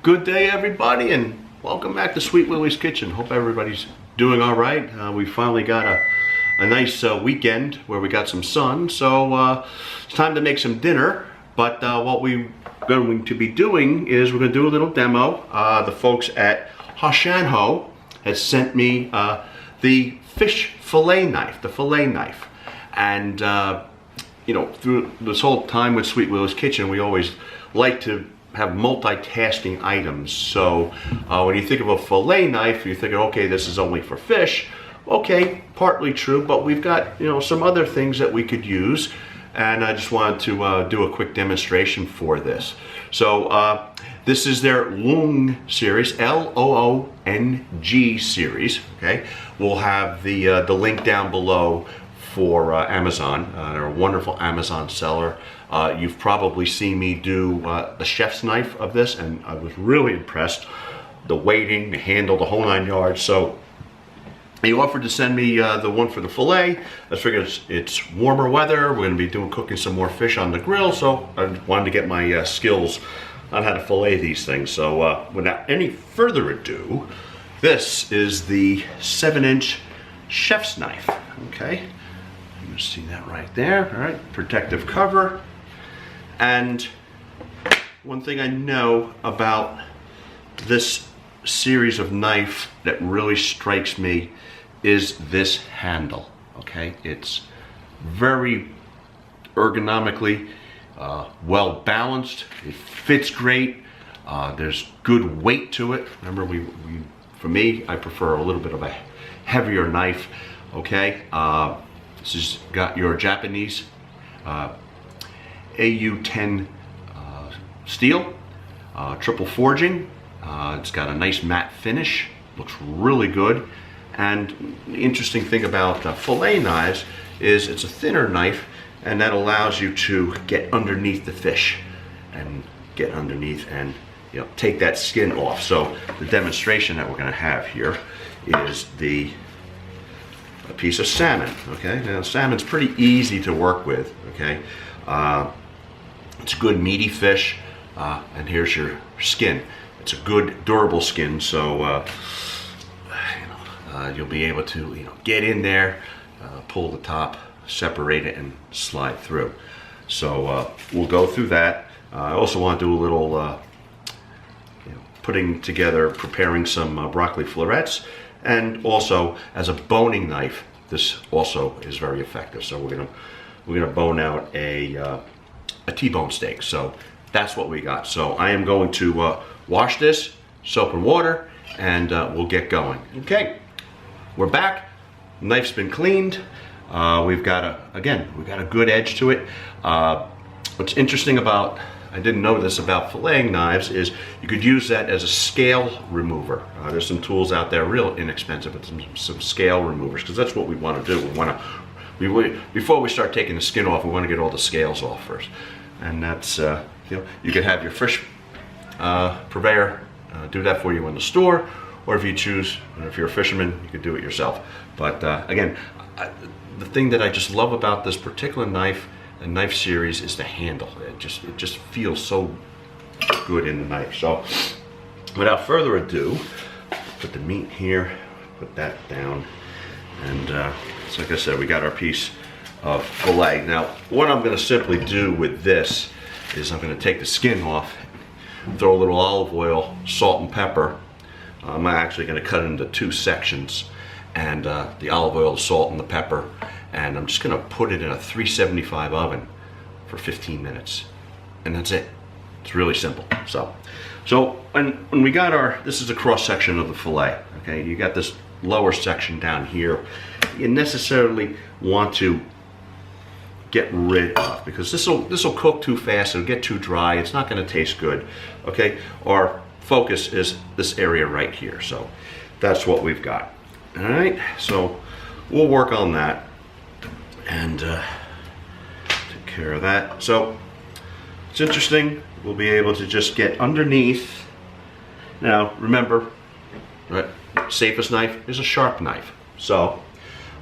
Good day, everybody, and welcome back to Sweet Willy's Kitchen. Hope everybody's doing all right. We finally got a nice weekend where we got some sun, so it's time to make some dinner. But what we're going to be doing is we're going to do a little demo. The folks at HOSHANHO has sent me the fish fillet knife, the fillet knife. And you know, through this whole time with Sweet Willy's Kitchen, we always like to have multitasking items. So when you think of a fillet knife, you're thinking, okay, this is only for fish. Okay, partly true, but we've got, you know, some other things that we could use, and I just wanted to do a quick demonstration for this. So this is their Loong series, L-O-O-N-G series. Okay, we'll have the link down below for Amazon. They're a wonderful Amazon seller. You've probably seen me do the chef's knife of this, and I was really impressed. The weighting, the handle, the whole 9 yards. So he offered to send me the one for the fillet. I figured it's warmer weather. We're going to be cooking some more fish on the grill, so I wanted to get my skills on how to fillet these things. So without any further ado, this is the 7-inch chef's knife. Okay. You see that right there. All right, protective cover. And one thing I know about this series of knife that really strikes me is this handle. Okay, it's very ergonomically well balanced. It fits great. There's good weight to it. Remember, for me, I prefer a little bit of a heavier knife. Okay. This has got your Japanese AU10 steel, triple forging. It's got a nice matte finish, looks really good. And the interesting thing about fillet knives is it's a thinner knife, and that allows you to get underneath the fish and get underneath and, you know, take that skin off. So the demonstration that we're going to have here is a piece of salmon. Okay, now salmon's pretty easy to work with. Okay, it's a good meaty fish, and here's your skin. It's a good durable skin, so you'll be able to, you know, get in there, pull the top, separate it, and slide through. So we'll go through that. I also want to do a little you know, preparing some broccoli florets. And also, as a boning knife, this also is very effective. So we're gonna bone out a T-bone steak. So that's what we got. So I am going to wash this, soap and water, and we'll get going. Okay, we're back. Knife's been cleaned. We've got a good edge to it. What's interesting about, I didn't know this about filleting knives, is you could use that as a scale remover. There's some tools out there, real inexpensive, but some scale removers, because that's what we want to do. Before we start taking the skin off, we want to get all the scales off first. And that's, you know, you could have your fish purveyor do that for you in the store, or if you choose, if you're a fisherman, you could do it yourself. But again, the thing that I just love about this particular knife, the knife series, is the handle. It just feels so good in the knife. So without further ado, put the meat here, put that down, and so like I said, we got our piece of fillet. Now what I'm going to simply do with this is I'm going to take the skin off, throw a little olive oil, salt and pepper. I'm actually going to cut it into 2 sections, and the olive oil, the salt, and the pepper, and I'm just going to put it in a 375 oven for 15 minutes, and that's it. It's really simple. So when we got this is a cross section of the fillet. Okay, you got this lower section down here. You necessarily want to get rid of, because this will cook too fast. It'll get too dry. It's not going to taste good. Okay, our focus is this area right here. So that's what we've got. All right, so we'll work on that and take care of that. So it's interesting, we'll be able to just get underneath. Now remember, right, safest knife is a sharp knife. So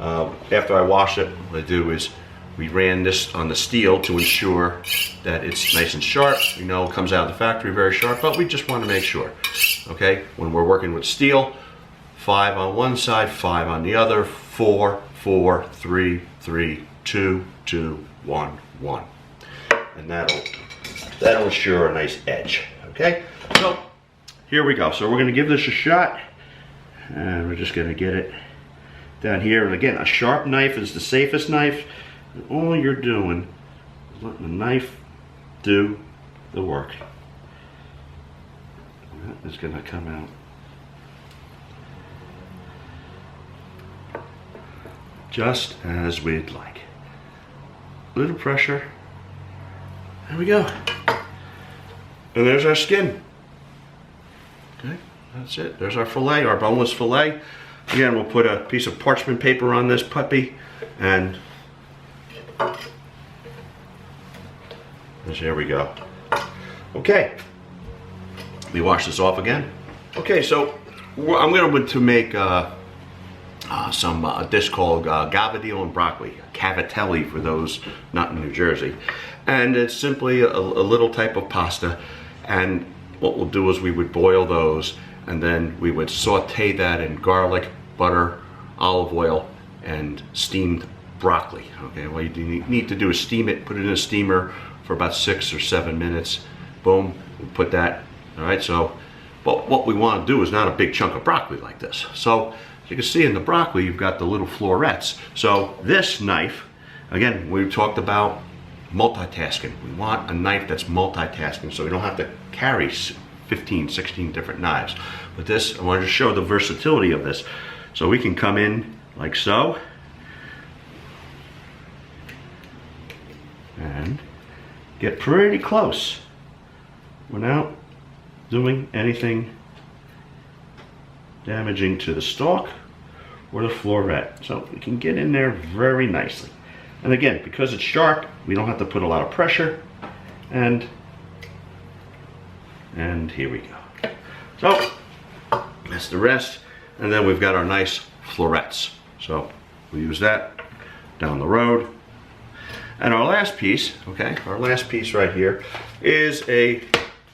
after I wash it, what I do is We ran this on the steel to ensure that it's nice and sharp. You know, it comes out of the factory very sharp, but we just want to make sure. Okay, when we're working with steel, 5 on one side, 5 on the other, 4, 4, 3, 3, 2, 2, 1, 1. And that'll ensure a nice edge. Okay, so here we go. So we're going to give this a shot, and we're just going to get it down here. And again, a sharp knife is the safest knife. And all you're doing is letting the knife do the work. That is going to come out just as we'd like. A little pressure. There we go. And there's our skin. Okay, that's it. There's our fillet, our boneless fillet. Again, we'll put a piece of parchment paper on this puppy, and there we go. Okay, let me wash this off again. Okay, so I'm going to make a dish called gavadillo and broccoli, cavatelli for those not in New Jersey. And it's simply a little type of pasta. And what we'll do is we would boil those, and then we would saute that in garlic, butter, olive oil, and steamed broccoli. Okay, what you need to do is steam it, put it in a steamer for about 6 or 7 minutes. Boom, we put that. All right, so but what we want to do is not a big chunk of broccoli like this. So as you can see in the broccoli, you've got the little florets. So this knife, again, we talked about multitasking. We want a knife that's multitasking, so we don't have to carry 15, 16 different knives. But this, I wanted to show the versatility of this. So we can come in like so, and get pretty close without doing anything damaging to the stalk or the floret. So we can get in there very nicely. And again, because it's sharp, we don't have to put a lot of pressure. And here we go. So that's the rest. And then we've got our nice florets. So we'll use that down the road. And our last piece, okay, our last piece right here is a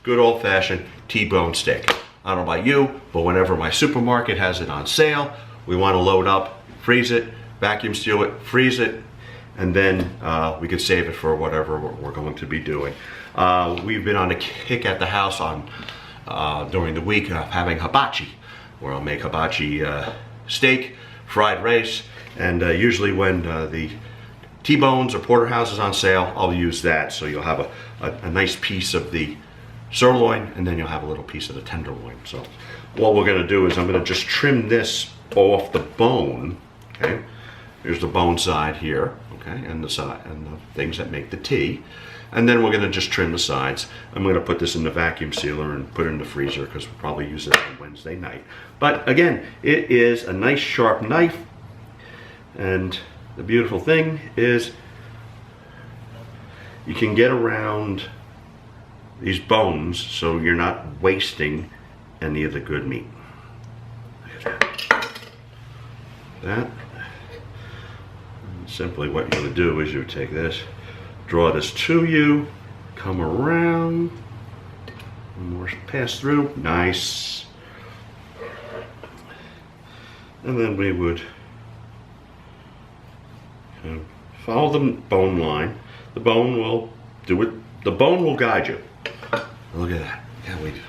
good old-fashioned T-bone steak. I don't know about you, but whenever my supermarket has it on sale, we want to load up, freeze it, vacuum seal it, freeze it, and then we could save it for whatever we're going to be doing. We've been on a kick at the house during the week of having hibachi, where I'll make hibachi steak, fried rice, and usually when the T-bones or porterhouse is on sale, I'll use that. So you'll have a nice piece of the sirloin, and then you'll have a little piece of the tenderloin. So what we're going to do is I'm going to just trim this off the bone. Okay, here's the bone side here. Okay, and the side and the things that make the T. And then we're going to just trim the sides. I'm going to put this in the vacuum sealer and put it in the freezer because we'll probably use it on Wednesday night. But again, it is a nice sharp knife, and the beautiful thing is you can get around these bones so you're not wasting any of the good meat. That. Simply what you're going to do is you take this, draw this to you, come around, one more pass through, nice. And then we would follow the bone line. The bone will do it. The bone will guide you. Look at that. Yeah, we've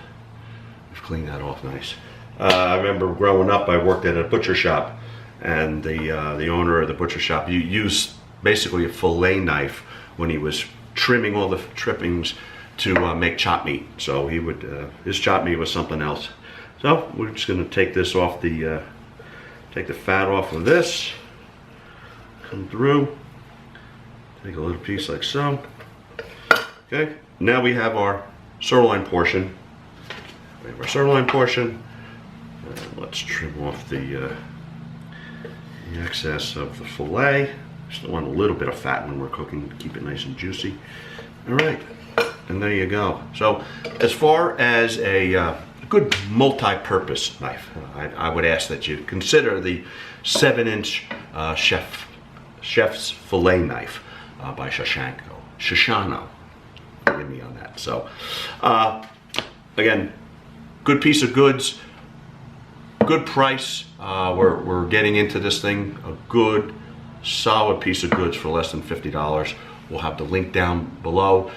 cleaned that off nice. I remember growing up, I worked at a butcher shop, and the owner of the butcher shop used basically a fillet knife when he was trimming all the trimmings to make chop meat. So he would his chop meat was something else. So we're just going to take this off the take the fat off of this. Come through. Take a little piece like so. Okay. Now we have our sirloin portion. We have our sirloin portion. Let's trim off the excess of the fillet. Still want a little bit of fat when we're cooking to keep it nice and juicy. All right, and there you go. So as far as a good multi-purpose knife, I would ask that you consider the 7-inch chef's fillet knife. by HOSHANHO. Forgive me on that. So, again, good piece of goods, good price. We're getting into this thing, a good, solid piece of goods for less than $50. We'll have the link down below.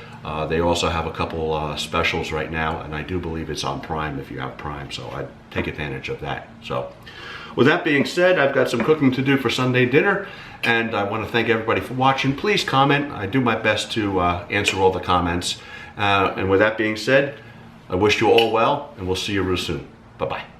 They also have a couple specials right now, and I do believe it's on Prime if you have Prime, so I'd take advantage of that. So, with that being said, I've got some cooking to do for Sunday dinner, and I want to thank everybody for watching. Please comment. I do my best to answer all the comments. And with that being said, I wish you all well, and we'll see you real soon. Bye-bye.